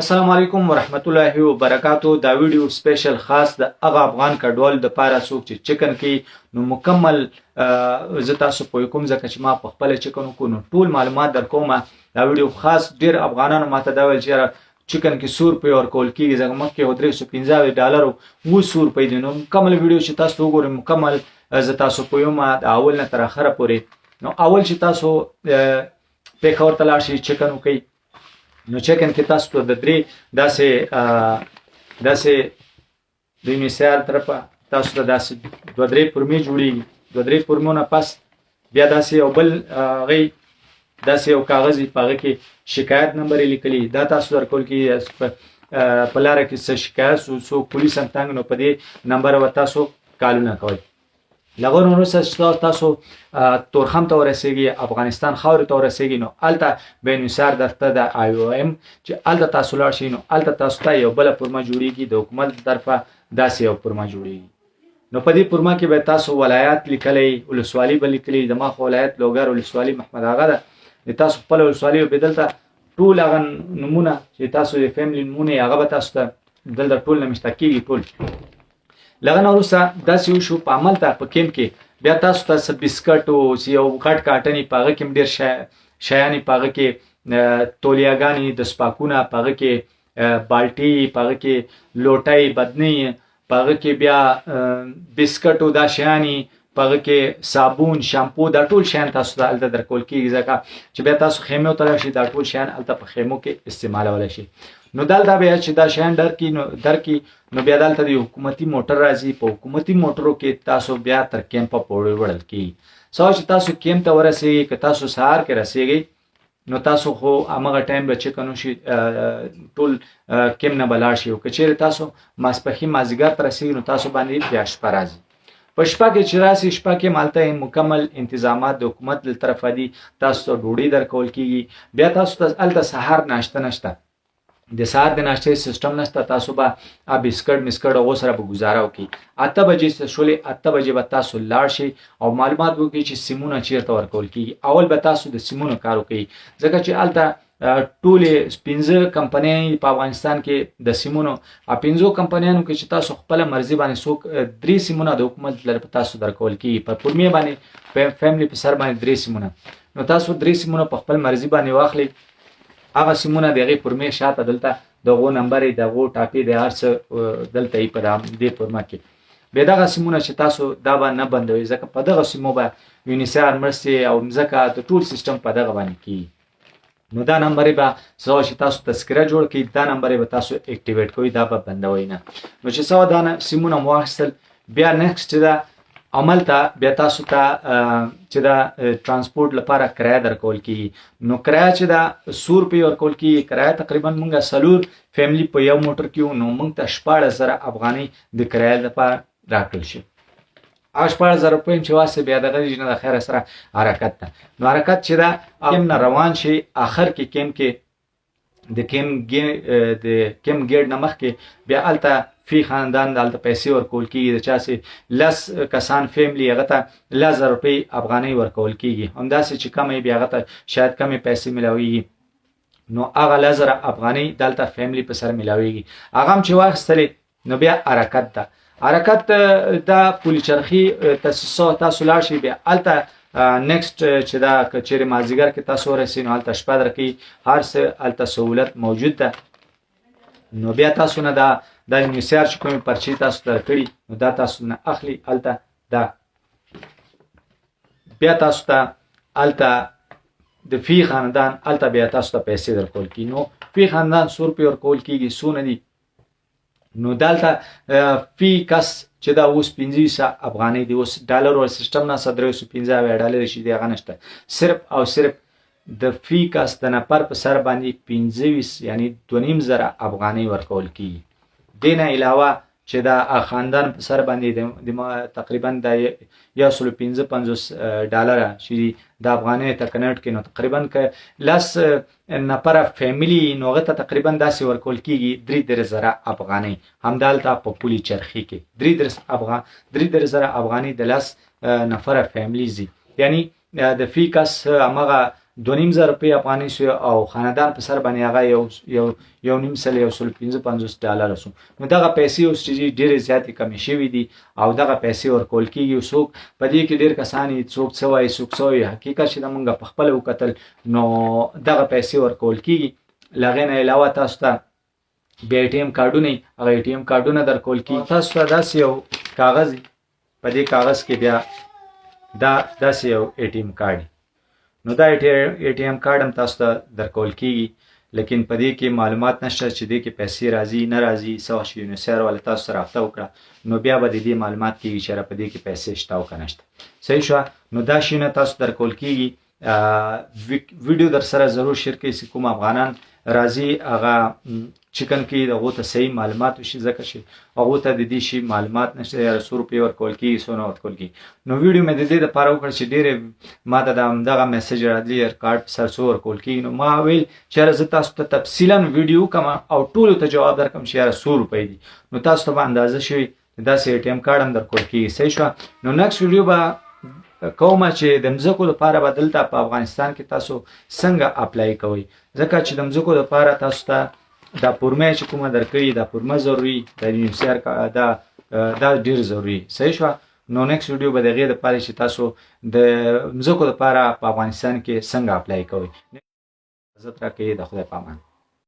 السلام علیکم ورحمت الله وبرکاتو. دا ویډیو سپیشل خاص د هغه افغان کډوال د پاره څوک چې چکن کې نو مکمل زه تاسو پوه کوم ځکه چې ما په خپل چکن کو نو ټول معلومات در کوم. دا ویډیو خاص ډیر افغانانو ماته دا ویل چې چکن کې ₹100 ورکول کیږي ځکه مخکې $315 $100 دی. نو مکمل ویډیو چې تاسو وګورئ مکمل زه تاسو پوه ما د اول نه تر اخره پورې. نو اول چې تاسو پیښور ته لاړ شئ چکن وکئ نو چکن کې تاسو ته د درې داسې د مثال طرفه تاسو ته داسې دوه درې پرمې جوړېږي. دوه درې پرمونه پس بیا داسې یو بل هغې داسې یو کاغذ وي په هغه کې شکایت نمبر یې لیکلي. دا تاسو درکول کېږي په لاره کې څه شکایت څوک پولیس هم تنګ نو په دې نمبر به تاسو کالونه کوئ. له هغه نه وروسته چې تاسو تورخم ته ورسېږئ افغانستان خاورې ته ورسېږئ نو هلته به انحصار دفتر د IOM چې هلته تاسو لاړ شئ نو هلته تاسو ته یو بله پرمه جوړېږي د حکومت د طرفه داسې یو پرمه جوړېږي. نو په دې پرمه کې به تاسو ولایت لیکلی ولسوالي به لیکلي. زما خو ولایت لوګر ولسوالي محمد آغا ده. د تاسو خپله ولسوالي به دلته ټول هغه نومونه چې تاسو د فیملي نومونه یې هغه به تاسو ته دلته ټول نه مشته کېږي ټول. لغه نه وروسته داسې وشو په عمل ته په کیمپ کې بیا تاسو ته څه بسکټ او یو غټ کاټن په هغه کې ډېر شیان په هغه کې تولیاګانې د سپاکونه په هغه کې بالټي په هغه کې لوټۍ بدنۍ په هغه کې بیا بسکټ او دا شیانې په هغه کې صابون شامپو دا ټول شیان تاسو ته هلته درکول کېږي ځکه چې بیا تاسو خیمو ته راشئ دا ټول شیان هلته په خیمو کې استعمالولی شي. نو دلته بیا چې دا شیان درکړي نو بیا دلته د حکومتي موټر راځي. په حکومتي موټرو کې تاسو بیا تر کیمپه پورې وړل کېږي. سوا چې تاسو کیمپ ته ورسېږئ که تاسو سهار کې رسېږئ نو تاسو خو همغه ټایم به چکن وشي ټول کیمپ نه به لاړ شي. او که چیرې تاسو ماسپښین مازدیګر ته رسېږئ نو تاسو باندې بیا شپه راځي. په شپه کې چې راسي شپه کې مالته مکمل انتظامات د حکومت له طرفه دي. تاسو ته ډوډۍ درکول کېږي. بیا تاسو ته هلته سهار ناشته نشته د سهار د ناشتې سیستم نشته. تاسو به بسکټ مسکټ هغو سره به ګزاره وکړئ. 8 بجې شولې 8 بجې به تاسو لاړ شئ او معلومات وکړئ چې سیمونه چیرته ورکول کېږي. اول به تاسو د سیمونو کار وکړئ ځکه چې هلته ټولې 15 کمپنۍ په افغانستان کې د سیمونو 15 کمپنیانو کې چې تاسو خپله مرضي باندې څوک 3 سیمونه د حکومت لپاره تاسو درکول کېږي. په پرمې باندې فیملی په سر باندې 3 سیمونه نو تاسو 3 سیمونه په خپل مرضي باندې واخلئ. هغه سیمونه د هغې پرمې شاته دلته دغو نمبر یې دغو ټاپې د هر څه دلته یې په دې پرمه کې بیا دغه سیمونه چې تاسو دا به نه بندوئ ځکه په دغه سیمو به یونیسار مرستې او مځکه د ټول سیستم په دغه باندې کېږي. نو دا نمبر به سوا چې تاسو تذکره جوړ کړئ دا نمبر به تاسو اکټیویټ کوئ دا به بندوئ نه. نو چې سوا دا سیمونه مو واخیستل بیا نیکسټ چې دا عمل ته بیا تاسو ته چې دا ترانسپورټ لپاره کرایه درکول کېږي. نو کرایه چې دا ₹100 ورکول کېږي. کرایه تقریبا موږ 4 فیملی په یو موټر کې وو نو موږ ته 14,000 افغانۍ د کرایه لپاره راکړل شي. هغه 14,000 چې واسه بیا دغه نه د خیره سره حرکت ده. نو حرکت چې دا کیمپ نه روان شي آخر کې کیمپ کې د کیمپ ګیټ نه مخکې بیا هلته فی خاندان دلته پیسې ورکول کېږي. د چا چې 10 کسان فیملی هغه ته ₹10,000 افغانۍ ورکول کېږي. همداسې چې کمه بیا هغه ته شاید کمې پیسې میلاویږي نو هغه 10,000 افغانۍ دلته فیملی په سر میلاویږي. هغه هم چې واخیستلې نو بیا حرکت ده. حرکت دا پولي چرخي تاسو لاړ شئ بیا هلته نیکسټ چې دا که چیرې مازدیګر کې تاسو ورسئ نو هلته شپه درکوي. هر څه هلته سهولت موجود ده. نو بیا تاسو نه دا انحصار چې کومې پرچې تاسو درکړي نو دا تاسو نه اخلي هلته دا بیا تاسو ته هلته د فی خاندان هلته بیا تاسو ته پیسې درکول کېږي. نو فی خاندان ₹100 ورکول کېږي. څونه دي نو دلته فی کس چې دا اوس 25 افغانۍ دی. اوس ډالر ور سیستم نه $315 شي دی هغه نشته. صرف او صرف د فی کس د نفر په سر باندې 25 یعنی 2,500 افغانۍ ورکول کېږي. دې نه علاوه چې دا خاندان په سر باندې د تقریبا د $155 چې د افغانۍ ته کنورټ کړي نو تقریبا که 10 نفره فیملی نو هغه ته تقریبا داسې ورکول کېږي 3,000 افغانۍ. همدالته په پولي چرخي کې 3,000 افغانۍ د 10 نفره فیملی ځي. یعنی د فی کس همغه 2.5 روپۍ افغانۍ شو او خاندان په سر باندې هغه یو نیم سل 155 ډالر شو. نو دغه پیسې اوس چې ډېرې زیاتې کمې شوي دي او دغه پیسې ورکول کېږي. څوک په دې کې ډېر کسان څوک څه وایي څوک څه وایي، حقیقت چې موږ په خپله وکتل نو دغه پیسې ورکول کېږي. له هغې نه علاوه تاسو ته بیا ATM کارډونه هغه ATM کارډونه درکول کېږي. تاسو ته داسې یو کاغذ په دې کاغذ کې بیا داسې یو ATM کارډ، نو دا ATM کارډ هم تاسو ته درکول کېږي، لیکن په دې کې معلومات نشته چې دې کې پیسې راځي نه راځي. څه وخت یونیسیر والا تاسو سره رابطه وکړه نو بیا به د دې معلومات کېږي چې په دې کې پیسې شته او که نشته. صحیح شوه. نو دا شیونه تاسو درکول کېږي. ویډیو در سره ضرور شیر کړئ چې کوم افغانان راځي هغه چکن کې هغو ته صحیح معلومات وشي، ځکه چې هغو ته د دې شي معلومات نشته. یا 100 روپۍ ورکول کېږي 100 نه ورکول کېږي. نو ویډیو مې د دې دپاره وکړ چې ډېرې ما ته د همدغه میسج راغلي کارډ په سر 100 ورکول کېږي. نو ما ویل چې یاره زه تاسو ته تفصیلا ویډیو وکړم او ټولو ته جواب درکړم چې یاره 100 روپۍ دي. نو تاسو ته به اندازه شوي داسې ATM کارډ هم درکول کېږي. صحیح شوه. نو نیکسټ ویډیو به کومه چې د مځکو لپاره به دلته په افغانستان کې تاسو څنګه اپلای کوئ، ځکه چې د مځکو لپاره تاسو ته دا پورمه چې کومه درکوي دا پورمه ضروري، د یونیسیر دا ډېر ضروري. صحیح شوه. نو نیکسټ ویډیو به د هغې دپاره چې تاسو د مځکو لپاره په افغانستان کې څنګه اپلای کوئ. عزت راکوي. د خدای په امان.